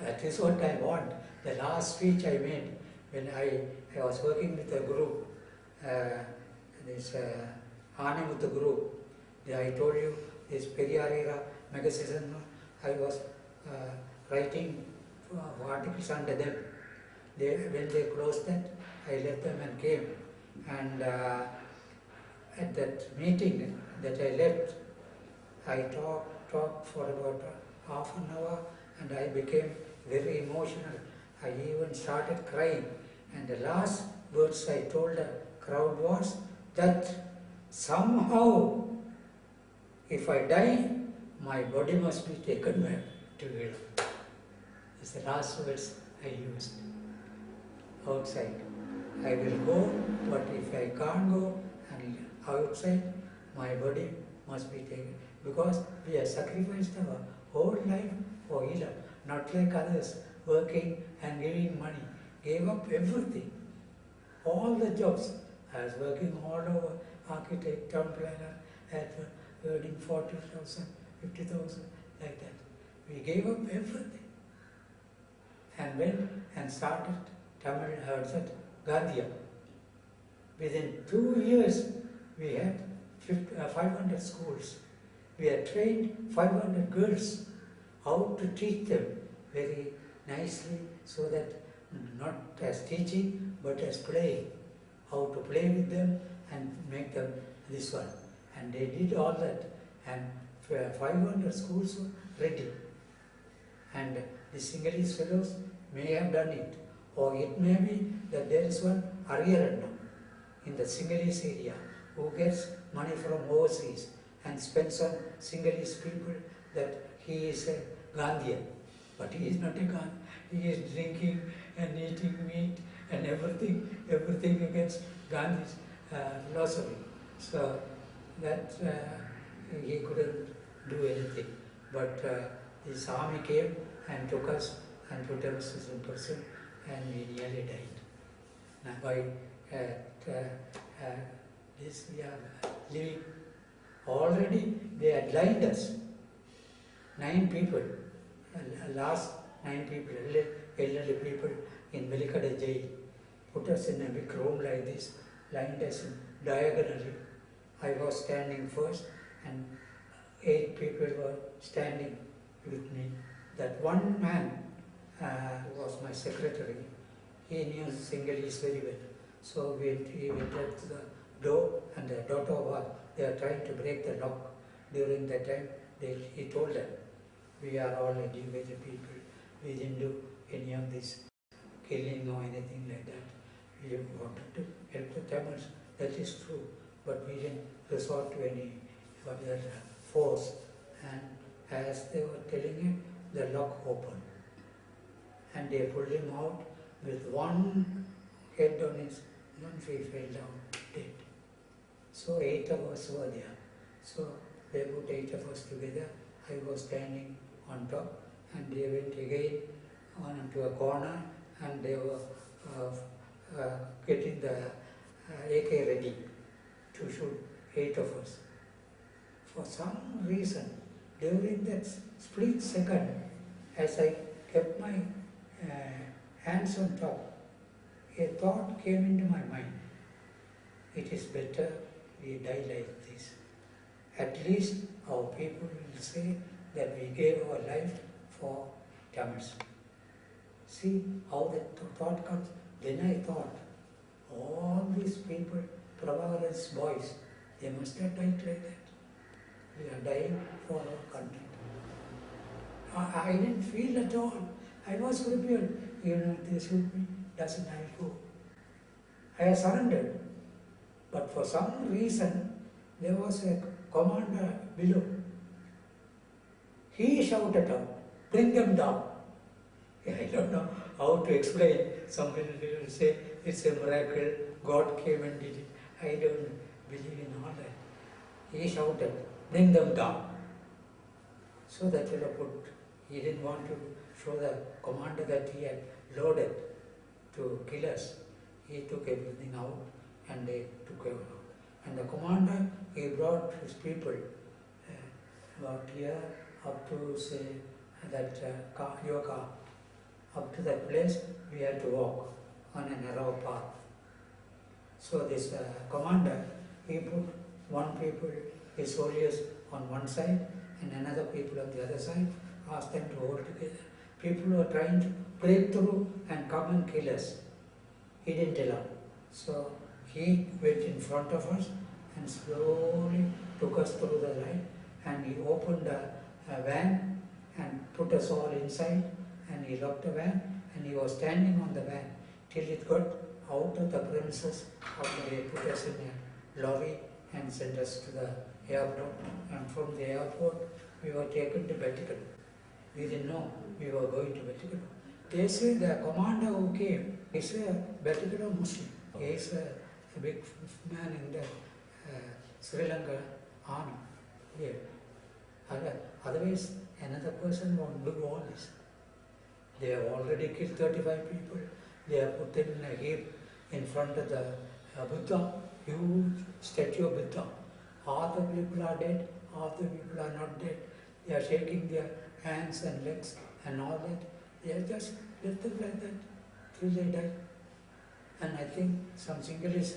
That is what I want. The last speech I made when I was working with a group, this Anamuthu group. I told you this Periyarira magazine, I was writing articles under them. When they closed that, I left them and came. And at that meeting that I left, I talked for about half an hour, and I became very emotional. I even started crying. And the last words I told the crowd was that somehow, if I die, my body must be taken back to Europe. That's the last words I used outside. I will go, but if I can't go and outside, my body must be taken. Because we have sacrificed our whole life for Ila, not like others, working and giving money. Gave up everything, all the jobs. I was working all over, architect, town planner, earning 40,000, 50,000, like that. We gave up everything and went and started Tamil Gandhiyam. Within 2 years, we had 500 schools. We had trained 500 girls how to teach them very nicely, so that not as teaching but as playing, how to play with them and make them this one. And they did all that, and 500 schools were ready. And the Sinhalese fellows may have done it, or it may be that there is one Ariyarannam in the Sinhalese area who gets money from overseas and spends on Sinhalese people that he is a Gandhian. But he is not a Gandhian. He is drinking and eating meat and everything against Gandhi's philosophy. So that he couldn't do anything. But this army came and took us and put us in prison, and we nearly died. Now by this we are living. Already they had lined us. 9 people, last 9 people, elderly people in Welikada jail, put us in a big room like this, lined us diagonally. I was standing first, and 8 people were standing with me. That one man was my secretary. He knew Sinhalese very well. So he went to the door, and the daughter was, they are trying to break the lock. During that time, he told them, we are all educated people. We didn't do any of this killing or anything like that. We wanted to help the Tamils. That is true. But we didn't resort to any other force. And as they were telling him, the lock opened. And they pulled him out with one head on his, he fell down dead. So 8 of us were there. So they put 8 of us together. I was standing on top, and they went again onto a corner, and they were getting the AK ready to shoot 8 of us. For some reason, during that split second, as I kept my hands on top, a thought came into my mind. It is better we die like this. At least our people will say that we gave our life for Tamils. See how that thought comes. Then I thought, all these people, Prabhakara's boys, they must have died like that. We are dying for our country. I didn't feel at all. I was prepared. If they shoot me, doesn't I go? I surrendered. But for some reason, there was a commander below. He shouted out, bring them down. I don't know how to explain. Some people will say it's a miracle, God came and did it. I don't believe in all that. He shouted, bring them down. So that fellow he didn't want to show the commander that he had loaded to kill us. He took everything out, and they took him out. And the commander, he brought his people about here up to say that your car. up to that place we had to walk on a narrow path. So this commander, he put one people, his soldiers on one side and another people on the other side, asked them to hold together. People were trying to break through and come and kill us. He didn't allow. So he went in front of us and slowly took us through the line, and he opened a van and put us all inside, and he locked the van and he was standing on the van till it got out of the premises. They put us in a lorry and sent us to the airport, and from the airport we were taken to Welikada. We didn't know we were going to Welikada. They say the commander who came is a Welikada Muslim. He is a big man in the Sri Lanka army here. Otherwise, another person won't do all this. They have already killed 35 people. They have put them in a heap in front of the Buddha, huge statue of Buddha. Half the people are dead, half the people are not dead. They are shaking their hands and legs and all that. They are just left them like that till they die. And I think some Sinhalese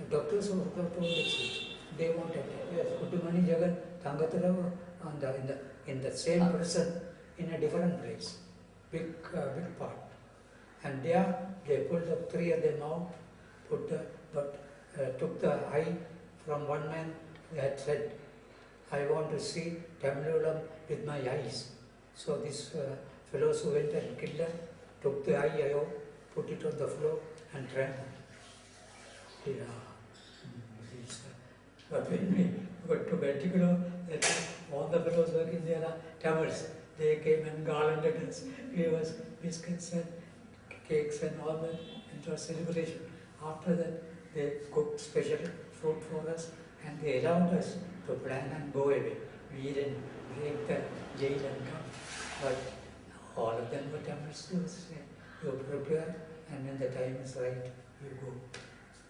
doctors also told us they wanted it. Yes, Kuttimanei Jagan, Thankathurai in the same person in a different place, big part. And there they pulled the three of them out, took the eye from one man. They had said, "I want to see Tamilulam with my eyes." So these fellows who went and killed them took the eye out, put it on the floor and trampled. But when we got to Welikada, all the fellows working there are Tamils. They came and garlanded us, gave us biscuits and cakes and all that. It was celebration. After that, they cooked special fruit for us and they allowed us to plan and go away. We didn't break the jail and come. But all of them were Tamils. You prepare, and when the time is right, you go.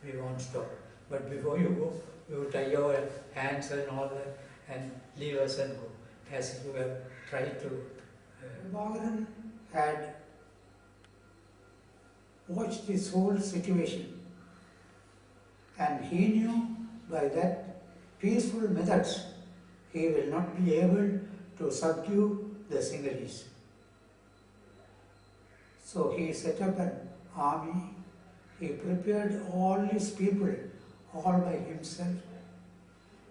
We won't stop. But before you go, you tie your hands and all that and leave us and go. As if you have tried to. Bhagavan had watched this whole situation, and he knew by that peaceful methods he will not be able to subdue the Sinhalese. So he set up an army. He prepared all his people all by himself,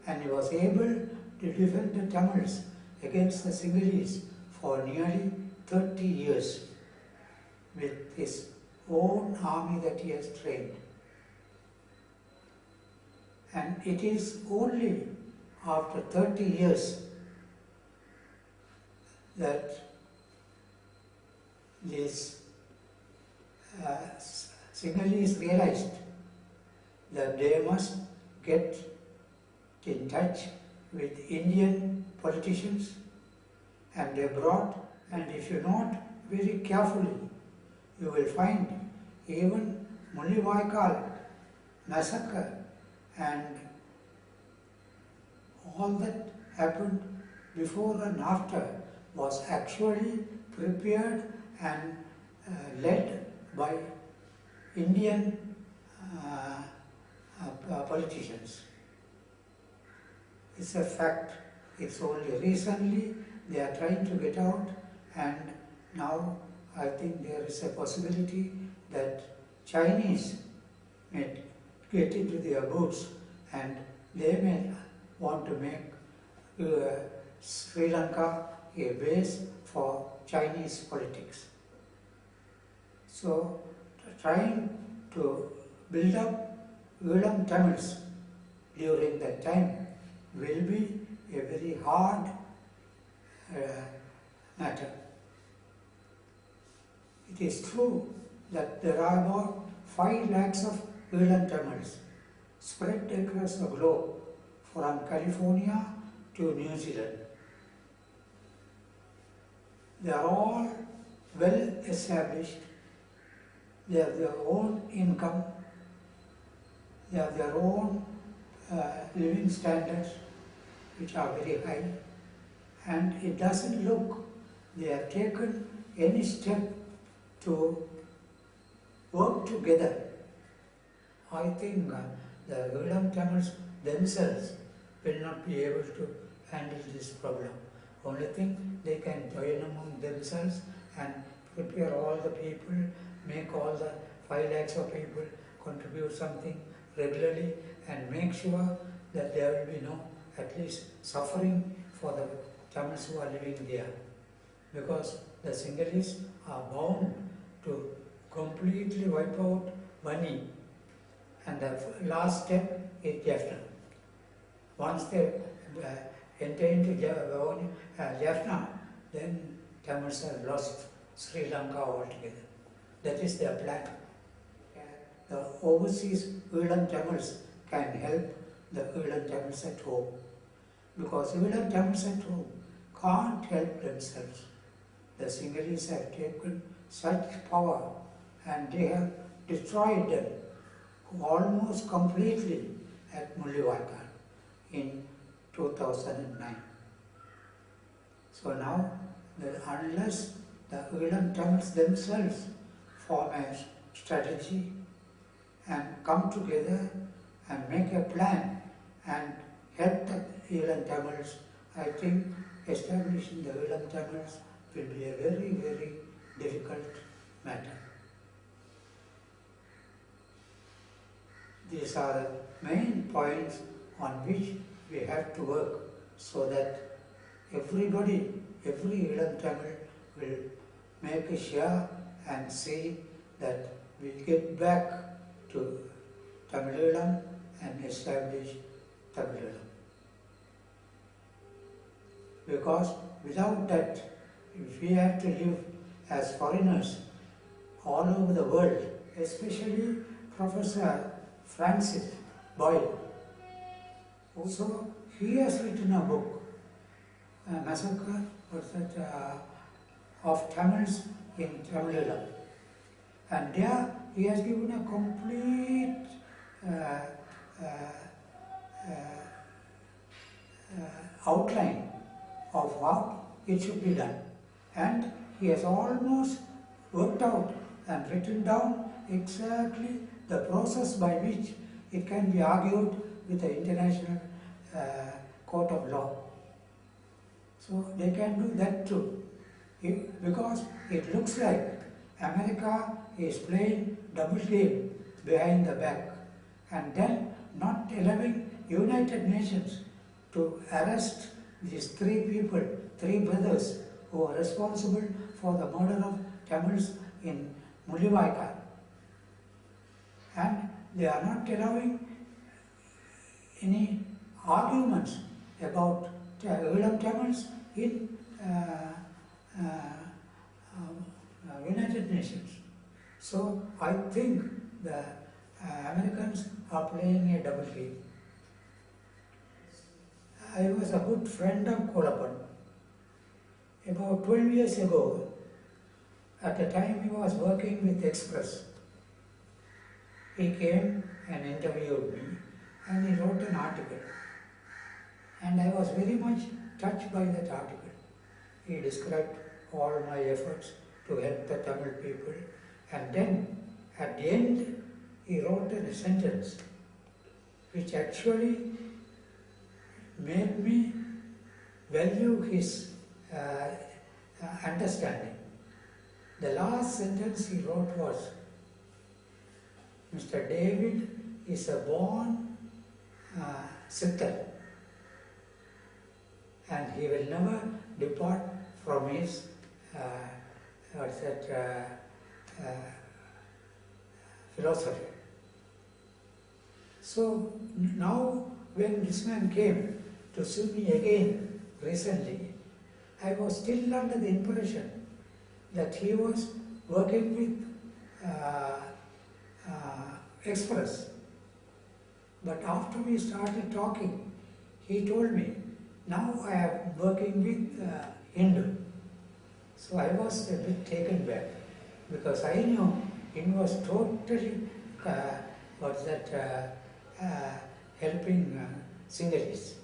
and he was able to defend the Tamils against the Sinhalese for nearly 30 years with his own army that he has trained. And it is only after 30 years that these Sinhalese realized that they must get in touch with Indian politicians, and they brought, and if you note very carefully, you will find even Welikada massacre and all that happened before and after was actually prepared and led by Indian politicians. It's a fact. It's only recently they are trying to get out, and now I think there is a possibility that Chinese may get into their boots and they may want to make Sri Lanka a base for Chinese politics. So trying to build up Velam Tamils during that time will be a very hard matter. It is true that there are about 5 lakhs of Velam Tamils spread across the globe from California to New Zealand. They are all well established. They have their own income. They have their own living standards, which are very high. And it doesn't look, they have taken any step to work together, I think the Velam Tamils themselves will not be able to handle this problem. Only thing, they can join among themselves and prepare all the people, make all the 5 lakhs of people contribute something regularly and make sure that there will be no at least suffering for the Tamils who are living there. Because the Sinhalese are bound to completely wipe out Bani, and the last step is Jaffna. Once they enter into Jaffna, then Tamils have lost Sri Lanka altogether. That is their plan. The overseas Velam Tamils can help the Velam Tamils at home, because Velam Tamils at home can't help themselves. The Sinhalese have taken such power and they have destroyed them almost completely at Mullivaikkal in 2009. So now, unless the Velam Tamils themselves form a strategy and come together and make a plan and help the Velam Tamils, I think establishing the Velam Tamils will be a very, very difficult matter. These are the main points on which we have to work so that everybody, every Velam Tamil will make a share and see that we get back to Tamilelam and establish Tamilelam. Because without that, if we have to live as foreigners all over the world, especially Professor Francis Boyle, also he has written a book, Massacre of Tamils in Tamilelam. And there he has given a complete outline of how it should be done. And he has almost worked out and written down exactly the process by which it can be argued with the International Court of Law. So they can do that too. Because it looks like America is playing double game behind the back and then not allowing United Nations to arrest these 3 people, 3 brothers who are responsible for the murder of Tamils in Mullivaikkal. And they are not allowing any arguments about Velam Tamils in United Nations. So I think the Americans are playing a double game. I was a good friend of Kolapan. About 12 years ago, at the time he was working with Express, he came and interviewed me and he wrote an article. And I was very much touched by that article. He described all my efforts to help the Tamil people, and then at the end he wrote a sentence which actually made me value his understanding. The last sentence he wrote was, Mr. David is a born Siddha, and he will never depart from his philosophy. So now when this man came to see me again recently, I was still under the impression that he was working with Express. But after we started talking, he told me, now I am working with Hindu. So I was a bit taken back, because I knew he was totally helping Sinhalese.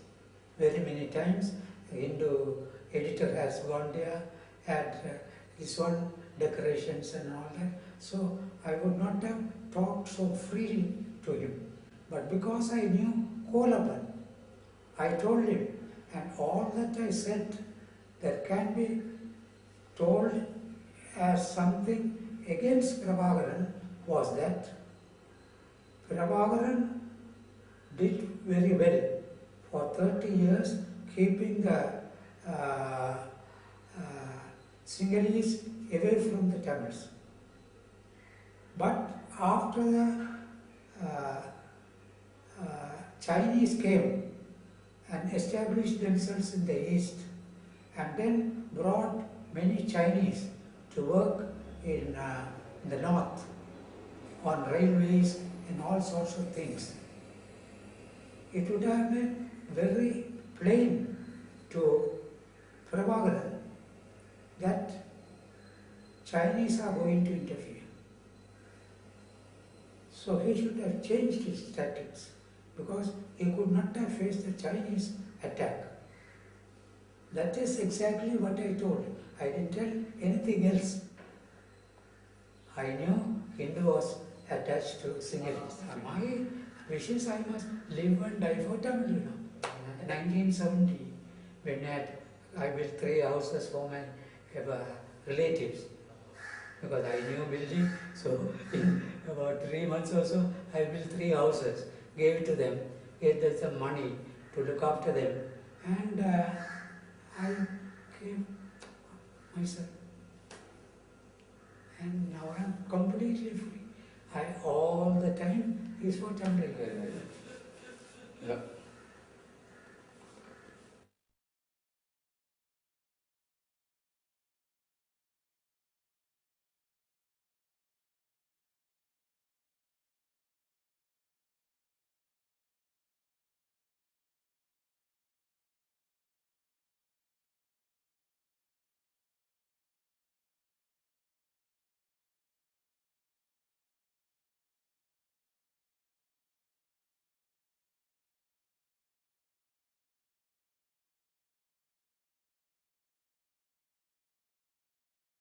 Very many times, the Hindu editor has gone there, had this one decorations and all that. So I would not have talked so freely to him. But because I knew Kolapan, I told him, and all that I said that can be told as something against Prabhakaran was that Prabhakaran did very well for 30 years, keeping the Sinhalese away from the Tamils. But after the Chinese came and established themselves in the East, and then brought many Chinese to work in the North on railways and all sorts of things. It would have been very plain to Prabhakaran that Chinese are going to interfere. So he should have changed his tactics, because he could not have faced the Chinese attack. That is exactly what I told. I didn't tell anything else. I knew Hindu was attached to Sinhalese. My wishes, I must live and die for Tamil, you know. 1970, when I built 3 houses for my relatives, because I knew building. So in about 3 months or so, I built 3 houses, gave it to them, gave them some money to look after them, and I came myself. And now I am completely free. I all the time is for Tamil. Yeah.